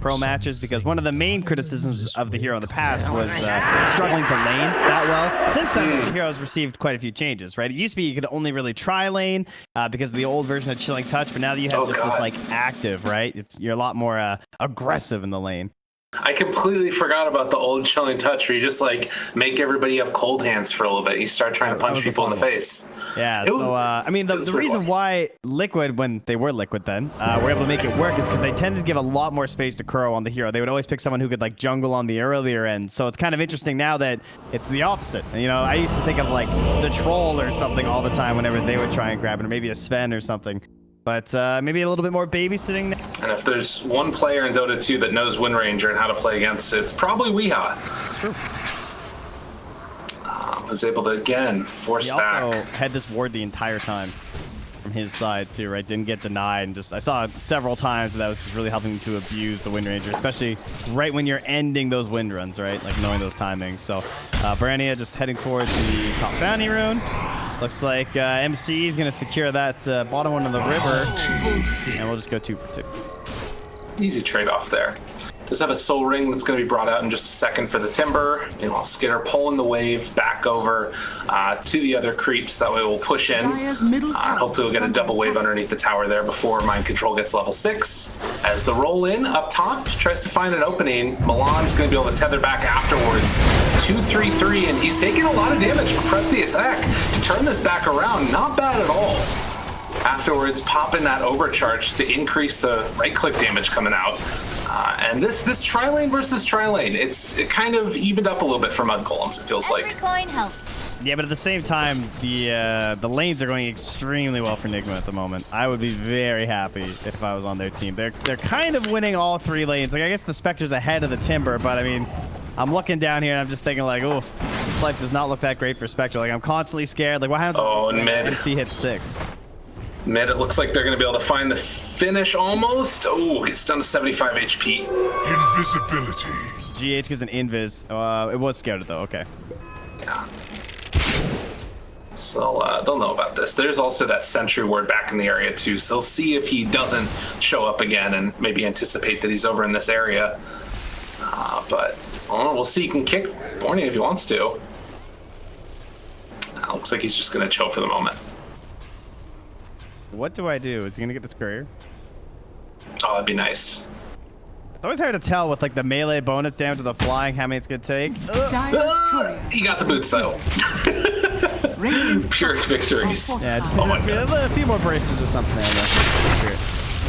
pro matches, because one of the main criticisms of the hero in the past was struggling to lane that well. Since then, the hero's received quite a few changes, right? It used to be you could only really try lane because of the old version of Chilling Touch, but now that you have this like active, right? You're a lot more aggressive in the lane. I completely forgot about the old Chilling Touch where you just like make everybody have cold hands for a little bit. You start trying to punch people in the face. Yeah, so I mean, the reason why Liquid, when they were Liquid then, were able to make it work is because they tended to give a lot more space to Kuro on the hero. They would always pick someone who could like jungle on the earlier end. So it's kind of interesting now that it's the opposite. You know, I used to think of like the Troll or something all the time whenever they would try and grab it, or maybe a Sven or something. But maybe a little bit more babysitting now. And if there's one player in Dota 2 that knows Wind Ranger and how to play against it, it's probably Weehaw. True. Was able to, again, force back. He also had this ward the entire time from his side, too, right? Didn't get denied. And just I saw several times that was just really helping to abuse the Wind Ranger, especially right when you're ending those wind runs, right? Like knowing those timings. So Barania just heading towards the top bounty rune. Looks like MC is going to secure that bottom one of the river, and we'll just go 2 for 2. Easy trade-off there. Does have a soul ring that's going to be brought out in just a second for the Timber. Meanwhile, Skitter pulling the wave back over to the other creeps. That way we'll push in. Hopefully we'll get a double wave underneath the tower there before Mind Control gets level 6. As the roll in up top tries to find an opening, Milan's going to be able to tether back afterwards. 2-3-3, and he's taking a lot of damage. Press the attack to turn this back around. Not bad at all. Afterwards, pop in that overcharge to increase the right-click damage coming out. And this tri-lane versus tri-lane, it kind of evened up a little bit for Mudgolems, it feels like. Every coin helps. Yeah, but at the same time, the lanes are going extremely well for Nigma at the moment. I would be very happy if I was on their team. They're kind of winning all 3 lanes. Like, I guess the Spectre's ahead of the Timber, but I mean, I'm looking down here and I'm just thinking like, oh, this life does not look that great for Spectre. Like, I'm constantly scared. Like, what happens when MC hits 6? Mid, it looks like they're going to be able to find the finish almost. Oh, it's down to 75 HP. Invisibility. GH gets an invis. It was scared though. Okay. Yeah. So they'll know about this. There's also that sentry ward back in the area too, so they'll see if he doesn't show up again and maybe anticipate that he's over in this area. But we'll see. He can kick Warning if he wants to. Looks like he's just going to chill for the moment. What do I do? Is he gonna get this courier? Oh, that'd be nice. It's always hard to tell with like the melee bonus down to the flying how many it's gonna take. He got the boots though. Pure victories. Yeah, just a few more braces or something there.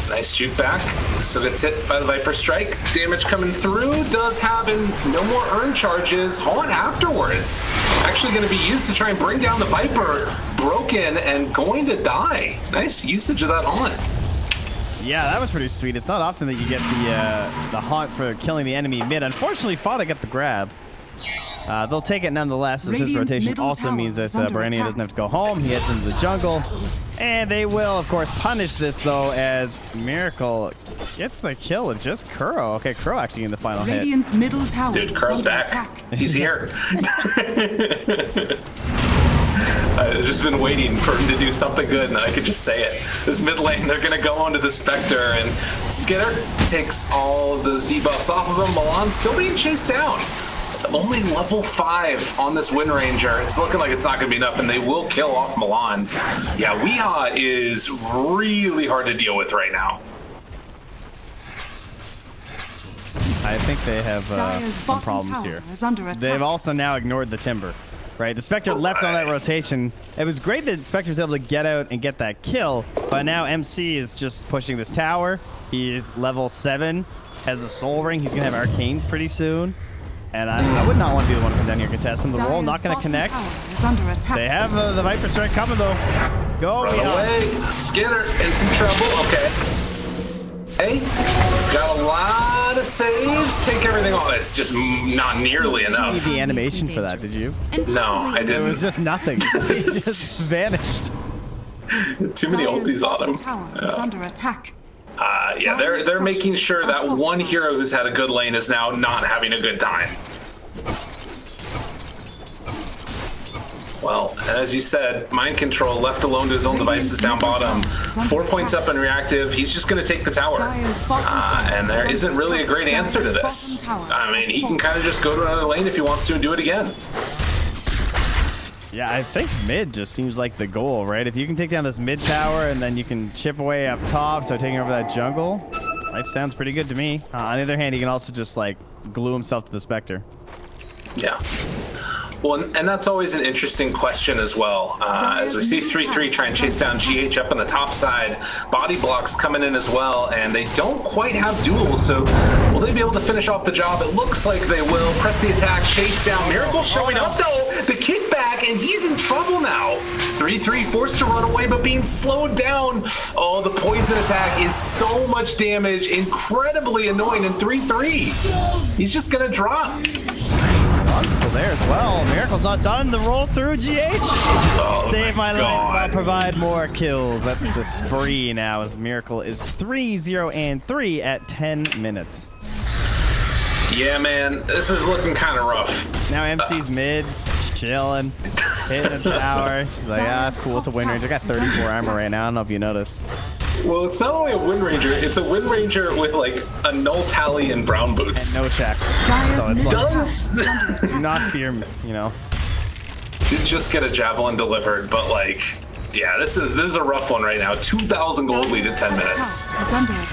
Nice juke back. So gets hit by the Viper Strike. Damage coming through. Does have no more earn charges. Haunt afterwards. Actually going to be used to try and bring down the Viper. Broken and going to die. Nice usage of that haunt. Yeah, that was pretty sweet. It's not often that you get the haunt for killing the enemy mid. Unfortunately, Fada got the grab. They'll take it nonetheless, as his rotation also means that Barania doesn't have to go home. He heads into the jungle. And they will, of course, punish this, though, as Miracle gets the kill with just Kuro. Okay, Kuro actually in the final hit. Middle tower. Dude, Kuro's back. He's here. I've just been waiting for him to do something good, and then I could just say it. This mid lane, they're going to go onto the Spectre, and Skitter takes all of those debuffs off of him. Milan's still being chased down. Only level 5 on this Wind Ranger. It's looking like it's not going to be enough, and they will kill off Milan. Yeah, Weehaw is really hard to deal with right now. I think they have some problems here. They've also now ignored the Timber. Right, the Spectre left on that rotation. It was great that Spectre was able to get out and get that kill, but now MC is just pushing this tower. He is level 7, has a soul ring. He's gonna have arcanes pretty soon, and I would not want to be the one to come down here and contest him. The roll not gonna connect. They have the Viper Strike coming though. Go run away, Skitter in some trouble. Okay. Hey, got a lot of saves. Take everything off. It's just not nearly enough. You see the animation for that, did you? No, I didn't. It was just nothing. He just vanished. Too many ultis on him. Yeah, they're making sure that one hero who's had a good lane is now not having a good time. Well, As you said, mind control, left alone to his own devices down bottom. 4 points up in reactive. He's just going to take the tower. And there isn't really a great answer to this. I mean, he can kind of just go to another lane if he wants to and do it again. Yeah, I think mid just seems like the goal, right? If you can take down this mid tower and then you can chip away up top, start taking over that jungle, life sounds pretty good to me. On the other hand, he can also just like glue himself to the Spectre. Yeah. Well, and that's always an interesting question as well. As we see 3-3 try and chase down GH up on the top side, body blocks coming in as well, and they don't quite have duels, so will they be able to finish off the job? It looks like they will. Press the attack, chase down. Miracle showing up though, the kickback, and he's in trouble now. 3-3 forced to run away, but being slowed down. Oh, the poison attack is so much damage, incredibly annoying, and 3-3. He's just gonna drop. Still there as well. Miracle's not done. The roll through GH. Oh, Save my life. I'll provide more kills. That's the spree now as Miracle is 3-0-3 at 10 minutes. Yeah, man. This is looking kind of rough. Now MC's mid, chilling, hitting the tower. He's like, ah, it's cool. It's a Wind Ranger. I got 34 armor right now. I don't know if you noticed. Well, it's not only a Wind Ranger, it's a Wind Ranger with like a null tally and brown boots. And no check. So it's like, do not fear me, you know. Did just get a javelin delivered, but like, yeah, this is a rough one right now. 2,000 gold lead at 10 minutes.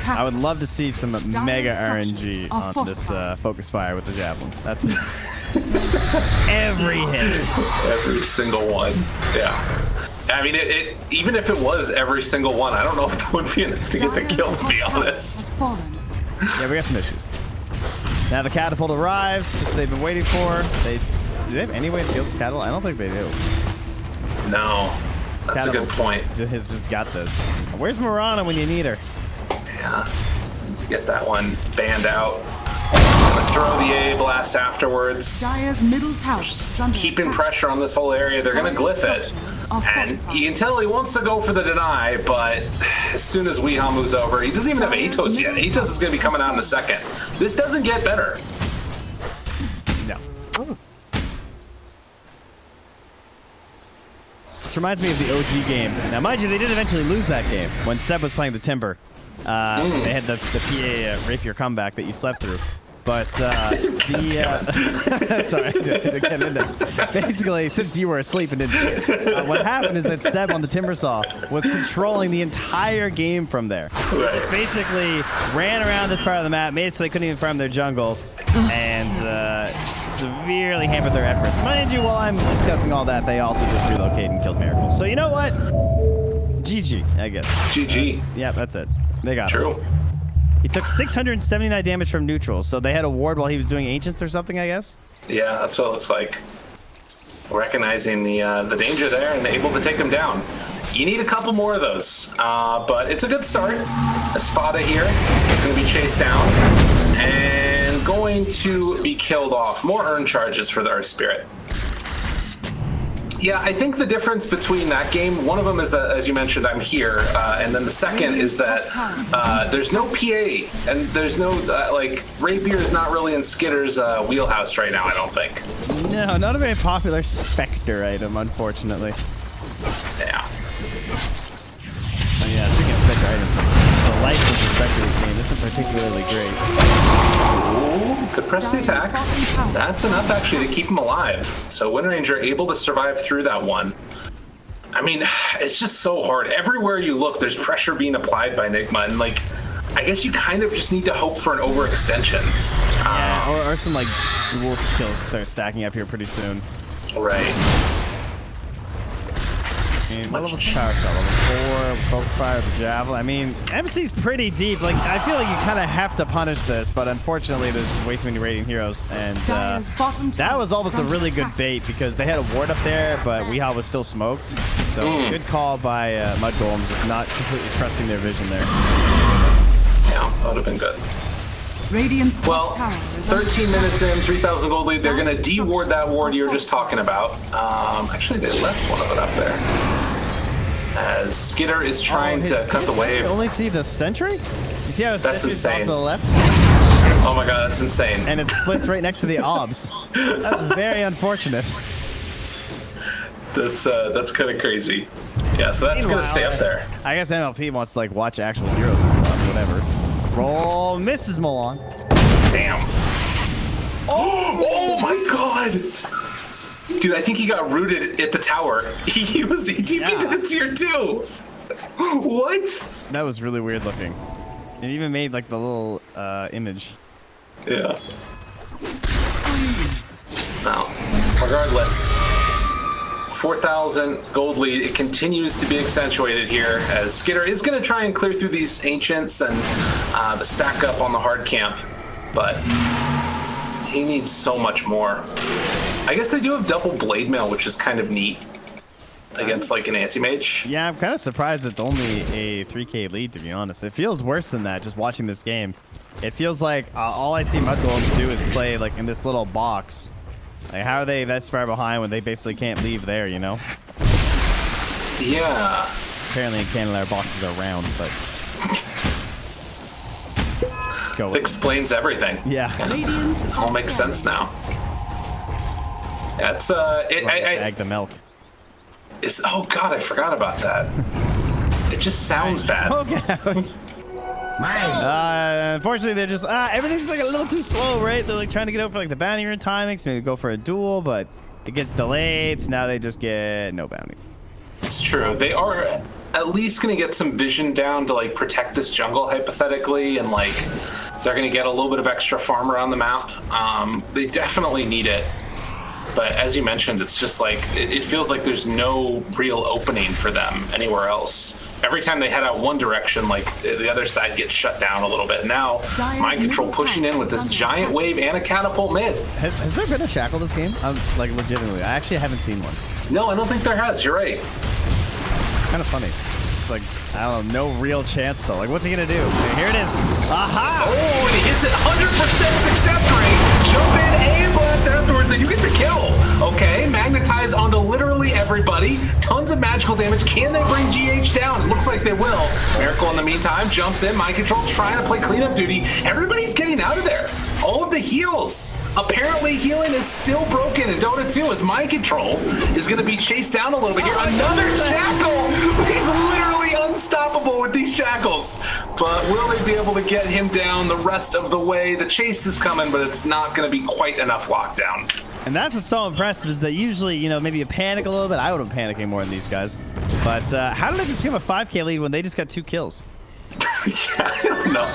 I would love to see some mega RNG on this focus fire with the javelin. That's every hit. Every single one. Yeah. I mean, even if it was every single one, I don't know if that would be enough to get the kill, to be honest. Yeah, we got some issues. Now the catapult arrives, just they've been waiting for. Do they have any way to kill this catapult? I don't think they do. No, that's a good point. Has just got this. Where's Mirana when you need her? Yeah, need to get that one banned out. Throw the A blast afterwards. Dire's middle tower. Just keeping pressure on this whole area. They're gonna glyph it. And you can tell he wants to go for the deny, but as soon as Weehaw moves over, he doesn't even have Atos yet. Atos is gonna be coming out in a second. This doesn't get better. No. This reminds me of the OG game. Now, mind you, they did eventually lose that game when Seb was playing the Timber. They had the PA rapier comeback that you slept through. But sorry, basically, since you were asleep and didn't see it, what happened is that Seb on the Timbersaw was controlling the entire game from there. Right. Basically, ran around this part of the map, made it so they couldn't even farm their jungle, and severely hampered their efforts. Mind you, while I'm discussing all that, they also just relocated and killed Miracle. So you know what? GG, I guess. GG. Yeah, that's it. They got it. True. He took 679 damage from neutral, so they had a ward while he was doing Ancients or something, I guess? Yeah, that's what it looks like. Recognizing the danger there and able to take him down. You need a couple more of those, but it's a good start. Espada here is going to be chased down and going to be killed off. More earn charges for the Earth Spirit. Yeah, I think the difference between that game, one of them is that, as you mentioned, I'm here, and then the second is that there's no PA, and there's no, like, Rapier is not really in Skitter's wheelhouse right now, I don't think. No, not a very popular Spectre item, unfortunately. Yeah. Oh, yeah, speaking of Spectre items, the life of the Spectre this game isn't particularly great. Ooh, could press the attack. That's enough, actually, to keep him alive. So Wind Ranger able to survive through that one. I mean, it's just so hard. Everywhere you look, there's pressure being applied by Nigma, and, like, I guess you kind of just need to hope for an overextension. Yeah, or some, like, dual skills start stacking up here pretty soon. Right. I mean, what level is power shot? Level 4, focus fire with the javelin. I mean, MC's pretty deep. Like, I feel like you kind of have to punish this, but unfortunately, there's just way too many raiding heroes. And that was almost a really good bait because they had a ward up there, but Weehaw was still smoked. So good call by Mudgolems, just not completely trusting their vision there. Yeah, that would have been good. Well, 13 minutes in, 3,000 gold lead. They're going to de-ward that ward you were just talking about. Actually, they left one of it up there. As Skitter is trying to cut the wave. You only see the sentry? You see how it's off to the left? Oh my god, that's insane. And it splits right next to the obs. That's very unfortunate. That's kind of crazy. Yeah, so that's gonna stay up there. I guess MLP wants to like watch actual heroes and stuff, whatever. Roll misses Milan. Damn. Oh my god! Dude, I think he got rooted at the tower. He TP'd to the tier 2. What? That was really weird looking. It even made like the little image. Yeah. Now, regardless, 4,000 gold lead. It continues to be accentuated here as Skitter is going to try and clear through these ancients and the stack up on the hard camp, but he needs so much more. I guess they do have double blade mail, which is kind of neat against like an anti-mage. Yeah, I'm kind of surprised it's only a 3k lead, to be honest. It feels worse than that just watching this game. It feels like all I see Mudgolems do is play like in this little box. Like, how are they this far behind when they basically can't leave there, you know? Yeah. Apparently in Canada our boxes are round, but... Go with it explains everything. Yeah. It all makes sense now. That's bag the milk. Oh god, I forgot about that. It just sounds bad. Okay. Unfortunately, they're just everything's like a little too slow, right? They're like trying to get over like the bounty run timings, maybe go for a duel, but it gets delayed. So now they just get no bounty. It's true. They are at least gonna get some vision down to like protect this jungle hypothetically, and like they're gonna get a little bit of extra farm around the map. They definitely need it. But as you mentioned, it's just like, it feels like there's no real opening for them anywhere else. Every time they head out one direction, like the other side gets shut down a little bit. Now, Mind Control pushing in with this giant wave and a catapult mid. Has there been a shackle this game? Like legitimately, I actually haven't seen one. No, I don't think there has. You're right. Kind of funny. It's like, I don't know, no real chance though. Like, what's he gonna do? Okay, here it is. Aha! Oh, and he hits it 100% success rate. Jump in, A blast afterwards, then you get the kill. Okay, magnetize onto literally everybody. Tons of magical damage. Can they bring GH down? It looks like they will. Miracle in the meantime jumps in. Mind Control trying to play cleanup duty. Everybody's getting out of there. All of the heals. Apparently healing is still broken in Dota 2 as Mind Control is going to be chased down a little bit here. Another shackle! He's literally unstoppable with these shackles. But will they be able to get him down the rest of the way? The chase is coming, but it's not going to be quite enough lockdown. And that's what's so impressive is that usually, you know, maybe you panic a little bit. I wouldn't panic anymore than these guys. But how did they just give a 5k lead when they just got 2 kills? Yeah, I don't know.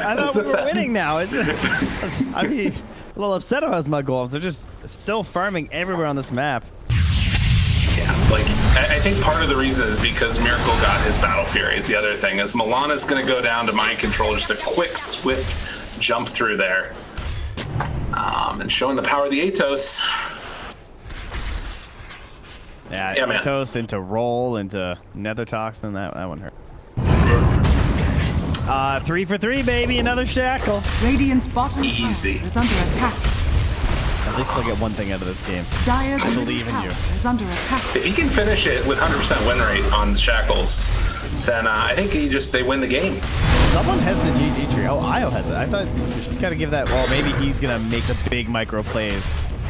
I thought we were winning now. Isn't it? I mean, a little upset about Mudgolems. They're just still farming everywhere on this map. Yeah, like, I think part of the reason is because Miracle got his Battle Fury is the other thing, is Milana's going to go down to Mind Control, just a quick, swift jump through there. And showing the power of the Atos. Yeah, man. Atos into Roll, into Nether Toxin. That one hurt. 3 for 3, baby. Another shackle. Radiant's bottom Easy. tower is under attack. At least they'll get one thing out of this game. Dire's I believe in you. is under attack. If he can finish it with 100% win rate on shackles, then I think they win the game. Someone has the GG tree. Oh, Io has it. I thought you gotta give that. Well, maybe he's gonna make the big micro plays,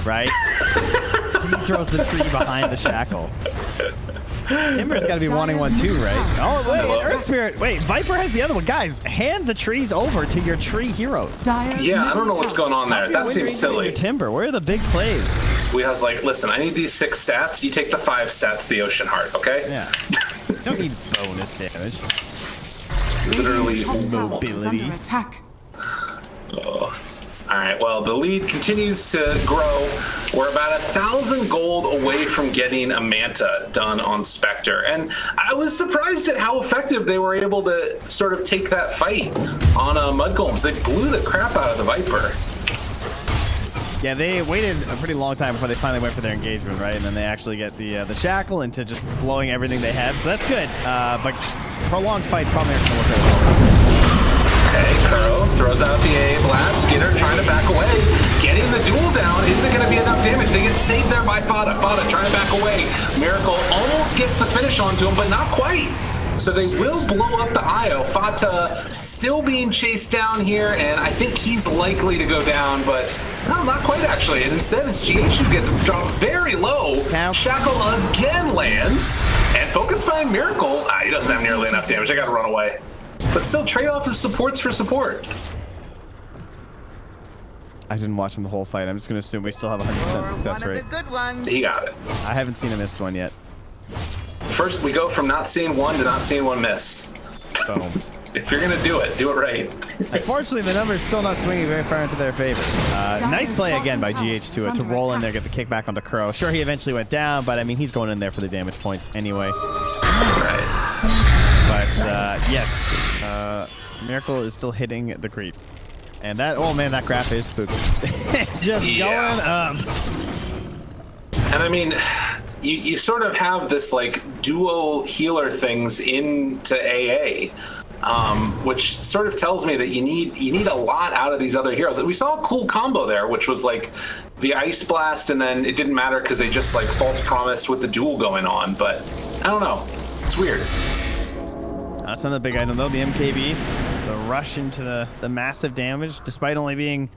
right? He throws the tree behind the shackle. Timber's got to be wanting one too, right? Oh, wait, Earth Spirit. Wait, Viper has the other one. Guys, hand the trees over to your tree heroes. Yeah, I don't know what's going on there. That seems silly. Timber, where are the big plays? Weeha's like, listen, I need these 6 stats. You take the 5 stats, the Ocean Heart, okay? Yeah. You don't need bonus damage. Literally mobility. Under attack. Oh. All right, well, the lead continues to grow. We're about 1,000 gold away from getting a Manta done on Spectre. And I was surprised at how effective they were able to sort of take that fight on Mudgolems. They blew the crap out of the Viper. Yeah, they waited a pretty long time before they finally went for their engagement, right? And then they actually get the shackle into just blowing everything they have. So that's good. But prolonged fights probably aren't going to work out well. Okay, Kuro throws out the A blast. Skinner trying to back away. Getting the duel down isn't going to be enough damage. They get saved there by Fada. Fada trying to back away. Miracle almost gets the finish onto him, but not quite. So they will blow up the IO. Fata still being chased down here, and I think he's likely to go down, but no, not quite actually. And instead, it's GH who gets dropped very low. Shackle again lands, and Focus Find Miracle. He doesn't have nearly enough damage. I gotta run away. But still, trade-off of supports for support. I didn't watch him the whole fight. I'm just going to assume we still have 100% success rate. He got it. I haven't seen a missed one yet. First, we go from not seeing one to not seeing one miss. Boom. If you're going to do it right. Unfortunately, the number is still not swinging very far into their favor. Nice play again by GH to roll in there, get the kickback onto Crow. Sure, he eventually went down, but I mean, he's going in there for the damage points anyway. Right. But yes, Miracle is still hitting the creep. And that, oh man, that graph is spooky. Just going up. And I mean, you sort of have this like duo healer things into AA, which sort of tells me that you need a lot out of these other heroes. We saw a cool combo there, which was like the Ice Blast, and then it didn't matter because they just like false promised with the duel going on. But I don't know, it's weird. That's not a big item though. The MKB, the rush into the massive damage, despite only being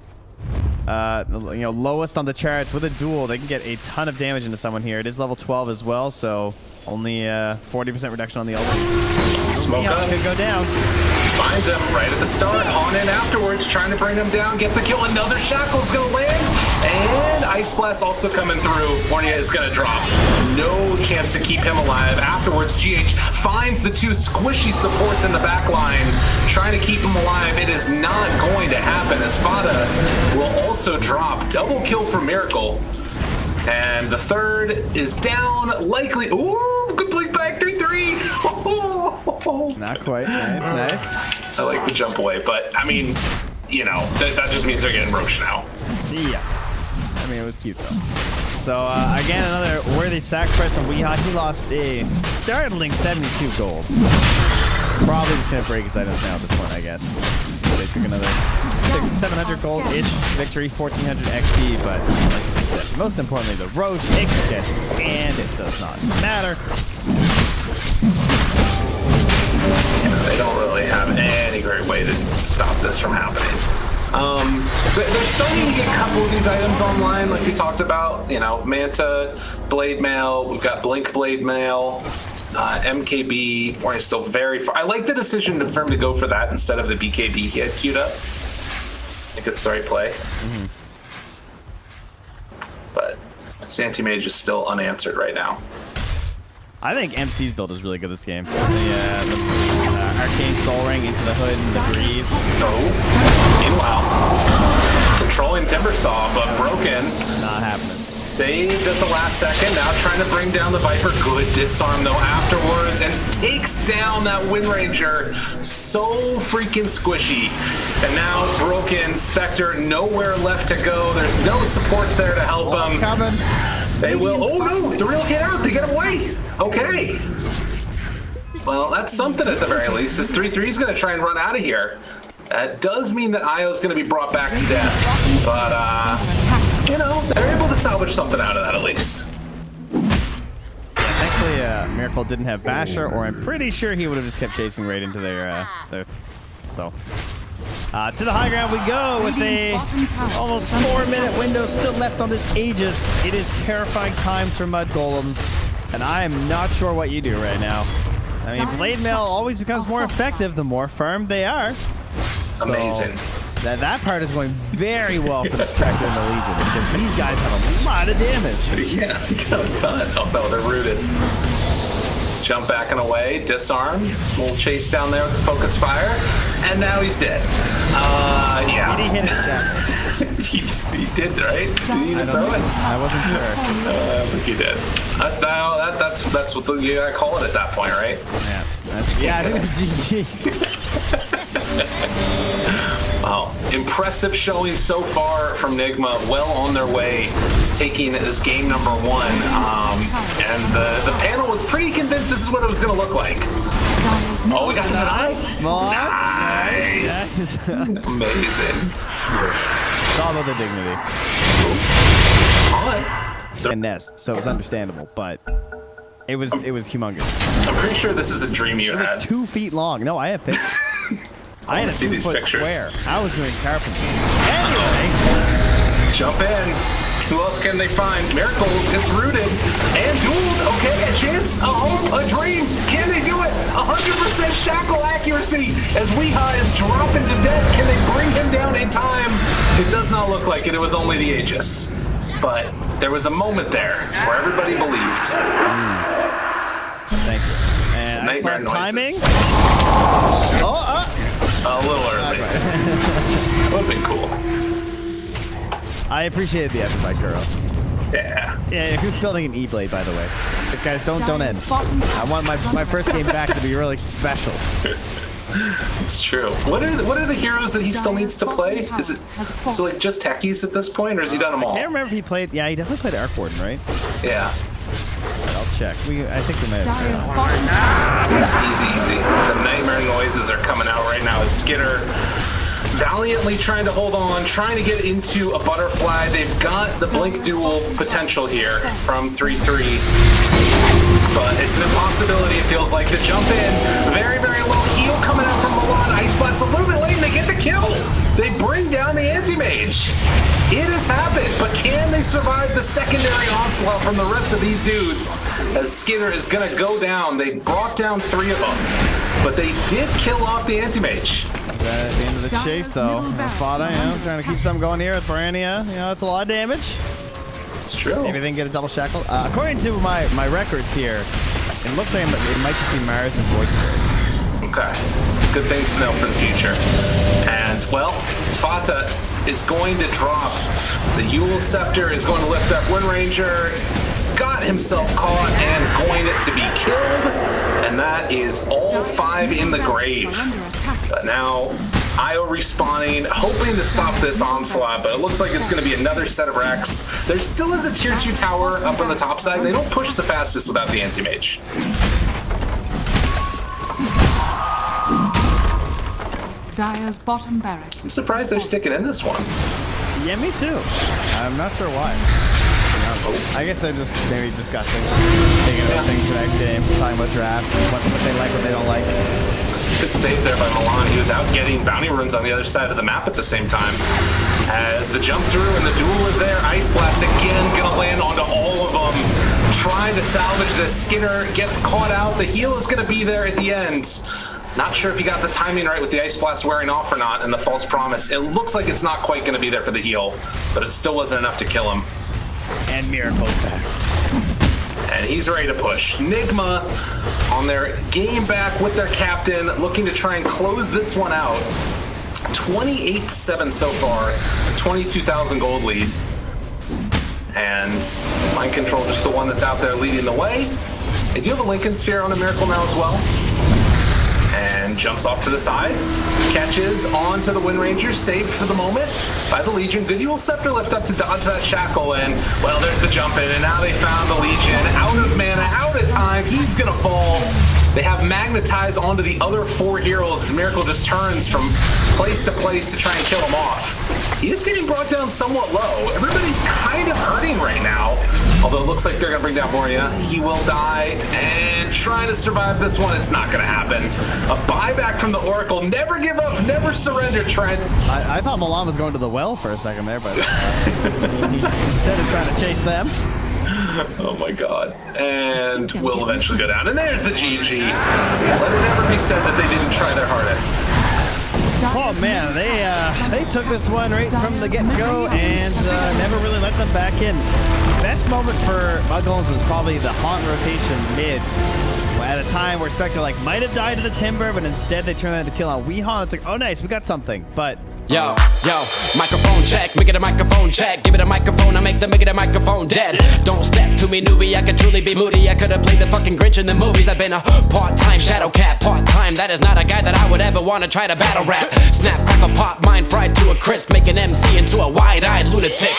lowest on the charts with a duel, they can get a ton of damage into someone here. It is level 12 as well, so only 40% reduction on the ulti. Smoke up. Could go down. Finds him right at the start. On in afterwards, trying to bring him down. Gets the kill. Another Shackle's gonna land. And Ice Blast also coming through. Mornia is gonna drop. No chance to keep him alive. Afterwards, GH finds the two squishy supports in the back line, trying to keep him alive. It is not going to happen as Fata will also drop. Double kill for Miracle. And the third is down, likely. Ooh, good blink back, 3-3. Not quite. Nice. I like the jump away, but I mean, you know, that just means they're getting roached now. Yeah. I mean, it was cute though. So again, another worthy sacrifice from Weehaw. He lost a startling 72 gold. Probably just gonna break his items now at this point, I guess. They took another 700 gold-ish victory, 1400 XP, but like you said, most importantly, the roach exists, and it does not matter. They don't really have any great way to stop this from happening. They're starting to get a couple of these items online, like we talked about. You know, Manta, Blade Mail. We've got Blink Blade Mail, MKB. We're still very far. I like the decision for him to go for that instead of the BKB he had queued up. I think it's the right play. Mm-hmm. But Santi-Mage is still unanswered right now. I think MC's build is really good this game. The Arcane Soul Ring into the hood and the Greaves. Oh, meanwhile, controlling Timbersaw, but broken. Not happening. Saved at the last second. Now trying to bring down the Viper. Good disarm though afterwards, and takes down that Wind Ranger. So freaking squishy. And now broken. Spectre nowhere left to go. There's no supports there to help him. Coming. They will. Oh no! The real get out. They get away. Okay. Well, that's something at the very least. This 3-3 is going to try and run out of here. That does mean that Io is going to be brought back to death. But, you know, they're able to salvage something out of that at least. Thankfully, Miracle didn't have Basher, or I'm pretty sure he would have just kept chasing right into their so. To the high ground we go with a almost 4-minute window still left on this Aegis. It is terrifying times for Mudgolems, and I am not sure what you do right now. I mean, Blade Mail always becomes more effective the more firm they are. So amazing. That part is going very well for the Spectre and the Legion, because these guys have a lot of damage. Yeah, they got a ton. Oh no, they're rooted. Jump back and away, disarm. We'll chase down there with the focus fire, and now he's dead. Yeah. Did he hit it? he did, right? Did he even throw it? I wasn't sure. I think he did. That's what you gotta call it at that point, right? Yeah. I think it's GG. Wow. Impressive showing so far from Nigma. Well on their way to taking this game number 1. And the panel was pretty convinced this is what it was going to look like. Oh, we got that eye? Small. Nice. Amazing. It's all about the dignity. On. And Nest, so it's understandable, but It was humongous. I'm pretty sure this is a dream you had. It was 2 feet long. No, I have pictures. I had a 2-foot square. I was doing carpentry. Anyway. Jump in. Who else can they find? Miracle gets rooted and dueled. Okay, a chance, a hope, a dream. Can they do it? 100% shackle accuracy as Weeha is dropping to death. Can they bring him down in time? It does not look like it. It was only the Aegis. But there was a moment there where everybody believed. Thank you. And Nightmare timing. noises. Oh, a little early. Would have been cool. I appreciated the effort by Kuro. Yeah. Yeah, who's building an E-Blade, by the way? But guys, don't end. I want my first game back to be really special. It's true. What are the heroes that he still needs to play? Is it like just techies at this point, or has he done them all? I can't remember if he played. Yeah, he definitely played Arc Warden, right? Yeah. I'll check. I think we might have. Easy. The nightmare noises are coming out right now as Skitter valiantly trying to hold on, trying to get into a butterfly. They've got the blink duel potential here from 3-3. But it's an impossibility, it feels like, to jump in. Very, very low heal coming out from Milan. Ice Blast a little bit late, and they get the kill. They bring down the anti-mage. It has happened, but can they survive the secondary onslaught from the rest of these dudes? As Skinner is going to go down. They brought down 3 of them, but they did kill off the anti-mage. At the end of the chase, though. Fada, trying to keep something going here with Barania. It's a lot of damage. It's true. Maybe they can get a double shackle. According to my records here, it looks like it might just be Mars and Void Spirit. Okay. Good things to know for the future. And, well, Fata is going to drop. The Yule Scepter is going to lift up Wind Ranger. Got himself caught and going to be killed. And that is all 5 in the grave. But now Io respawning, hoping to stop this onslaught, but it looks like it's going to be another set of wrecks. There still is a tier 2 tower up on the top side. They don't push the fastest without the anti-mage. Dire's bottom barracks. I'm surprised they're sticking in this one. Yeah, me too. I'm not sure why. I guess they're just maybe discussing, thinking about things for next game, talking about draft, what they like, what they don't like. Good save there by Milan. He was out getting bounty runes on the other side of the map at the same time. As the jump through and the duel is there, Ice Blast again gonna land onto all of them. Trying to salvage this. Skinner gets caught out. The heal is gonna be there at the end. Not sure if he got the timing right with the Ice Blast wearing off or not and the false promise. It looks like it's not quite gonna be there for the heal, but it still wasn't enough to kill him. And Miracle's back. And he's ready to push. Nigma on their game back with their captain, looking to try and close this one out. 28-7 so far, 22,000 gold lead. And Mind Control just the one that's out there leading the way. They do have a Lincoln Sphere on a Miracle now as well. And jumps off to the side, catches onto the Wind Ranger, saved for the moment by the Legion. Good Yule Scepter lift up to dodge that shackle, and well, there's the jump in, and now they found the Legion. Out of mana, out of time, he's gonna fall. They have magnetized onto the other 4 heroes as Miracle just turns from place to place to try and kill him off. He is getting brought down somewhat low. Everybody's kind of hurting right now. Although it looks like they're going to bring down Bornea. He will die, and trying to survive this one, it's not going to happen. A buyback from the Oracle. Never give up, never surrender, Trent. I thought Milan was going to the well for a second there, but instead of trying to chase them. Oh my god. And will eventually go down. And there's the GG. Let it never be said that they didn't try their hardest. Oh man, they took this one right from the get-go and never really let them back in. Best moment for Mudgolems was probably the haunt rotation mid. At a time where Spectre might have died to the Timber, but instead they turned that into kill on Weeha. It's like, oh nice, we got something. But yo, microphone check, make it a microphone check. Give it a microphone, I make it a microphone dead. Don't step to me, newbie, I could truly be moody. I could have played the fucking Grinch in the movies. I've been a part-time shadow cat, part-time. That is not a guy that I would ever want to try to battle rap. Snap, crackle, pop, mind fried to a crisp, make an MC into a wide-eyed lunatic.